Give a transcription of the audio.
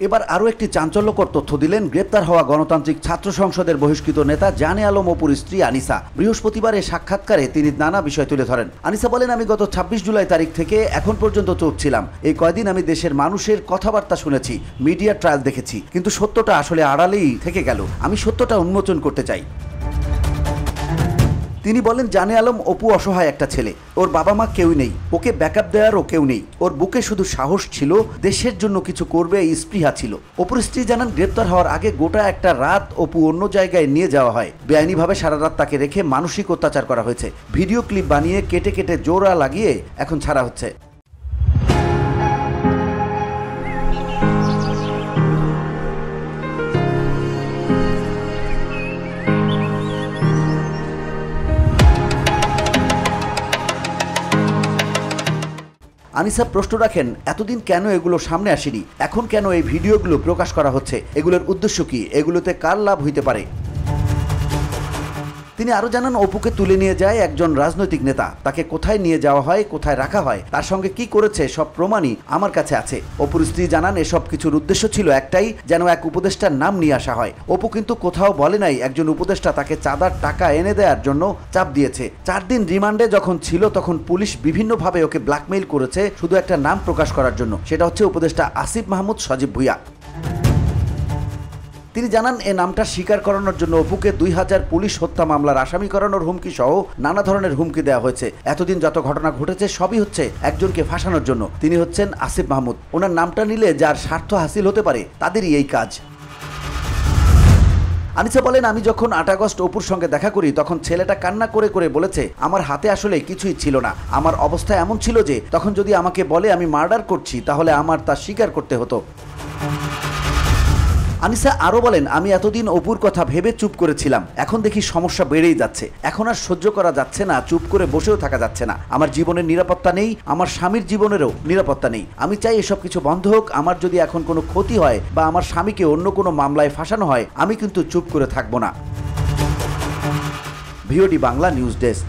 এবার আরও একটি চাঞ্চল্যকর তথ্য দিলেন গ্রেপ্তার হওয়া গণতান্ত্রিক ছাত্র সংসদের বহিষ্কৃত নেতা জানে আলম অপুর স্ত্রী আনিসা। বৃহস্পতিবার এই সাক্ষাৎকারে তিনি নানা বিষয় তুলে ধরেন। আনিসা বলেন, আমি গত 26 জুলাই তারিখ থেকে এখন পর্যন্ত চুপ ছিলাম। এই কয়দিন আমি দেশের মানুষের কথাবার্তা শুনেছি, মিডিয়া ট্রায়াল দেখেছি, কিন্তু সত্যটা আসলে আড়ালেই থেকে গেল। আমি সত্যটা উন্মোচন করতে চাই। তিনি বলেন, জানে আলম অপু অসহায় একটা ছেলে, ওর বাবা মা কেউই নেই, ওকে ব্যাকআপ দেওয়ারও কেউ নেই। ওর বুকে শুধু সাহস ছিল, দেশের জন্য কিছু করবে এই স্পৃহা ছিল। অপুর স্ত্রী জানান, গ্রেপ্তার হওয়ার আগে গোটা একটা রাত অপু অন্য জায়গায় নিয়ে যাওয়া হয়। বেআইনিভাবে সারা রাত তাকে রেখে মানসিক অত্যাচার করা হয়েছে। ভিডিও ক্লিপ বানিয়ে কেটে কেটে জোড়া লাগিয়ে এখন ছাড়া হচ্ছে। আনিসা প্রশ্ন রাখেন, এতদিন কেন এগুলো সামনে আসেনি? এখন কেন এই ভিডিওগুলো প্রকাশ করা হচ্ছে? এগুলোর উদ্দেশ্য কি? এগুলোতে কার লাভ হইতে পারে? তিনি আরো জানান, অপুকে তুলে নিয়ে যায় একজন রাজনৈতিক নেতা। তাকে কোথায় নিয়ে যাওয়া হয়, কোথায় রাখা হয়, তার সঙ্গে কি করেছে সব প্রমাণই আমার কাছে আছে। অপুর স্ত্রী জানান, এসব কিছুর উদ্দেশ্য ছিল একটাই, যেন এক উপদেষ্টার নাম নিয়ে আসা হয়। অপু কিন্তু কোথাও বলে নাই একজন উপদেষ্টা তাকে চাঁদার টাকা এনে দেওয়ার জন্য চাপ দিয়েছে। 4 দিন রিমান্ডে যখন ছিল তখন পুলিশ বিভিন্নভাবে ওকে ব্ল্যাকমেইল করেছে শুধু একটা নাম প্রকাশ করার জন্য, সেটা হচ্ছে উপদেষ্টা আসিফ মাহমুদ সজীব ভুইয়া। তিনি জানান, এ নামটা স্বীকার করানোর জন্য অপুকে 2000 পুলিশ হত্যা মামলার আসামি করানোর হুমকি সহ নানা ধরনের হুমকি দেওয়া হয়েছে। এতদিন যত ঘটনা ঘটেছে সবই হচ্ছে একজনকে ফাঁসানোর জন্য। তিনি হচ্ছেন আসিফ মাহমুদ। ওনার নামটা নিলে যার স্বার্থ হাসিল হতে পারে তাদেরই এই কাজ। আনিসা বলেন, আমি যখন 8 আগস্ট অপুর সঙ্গে দেখা করি তখন ছেলেটা কান্না করে করে বলেছে, আমার হাতে আসলে কিছুই ছিল না। আমার অবস্থা এমন ছিল যে তখন যদি আমাকে বলে আমি মার্ডার করছি তাহলে আমার তা স্বীকার করতে হতো। আনিসা আরো বলেন, আমি এতদিন অপুর কথা ভেবে চুপ করেছিলাম, এখন দেখি সমস্যা বেড়েই যাচ্ছে। এখন আর সহ্য করা যাচ্ছে না, চুপ করে বসেও থাকা যাচ্ছে না। আমার জীবনের নিরাপত্তা নেই, আমার স্বামীর জীবনেরও নিরাপত্তা নেই। আমি চাই এসব কিছু বন্ধ হোক। আমার যদি এখন কোনো ক্ষতি হয় বা আমার স্বামীকে অন্য কোনো মামলায় ফাঁসানো হয়, আমি কিন্তু চুপ করে থাকবো না। VOD Bangla news desk.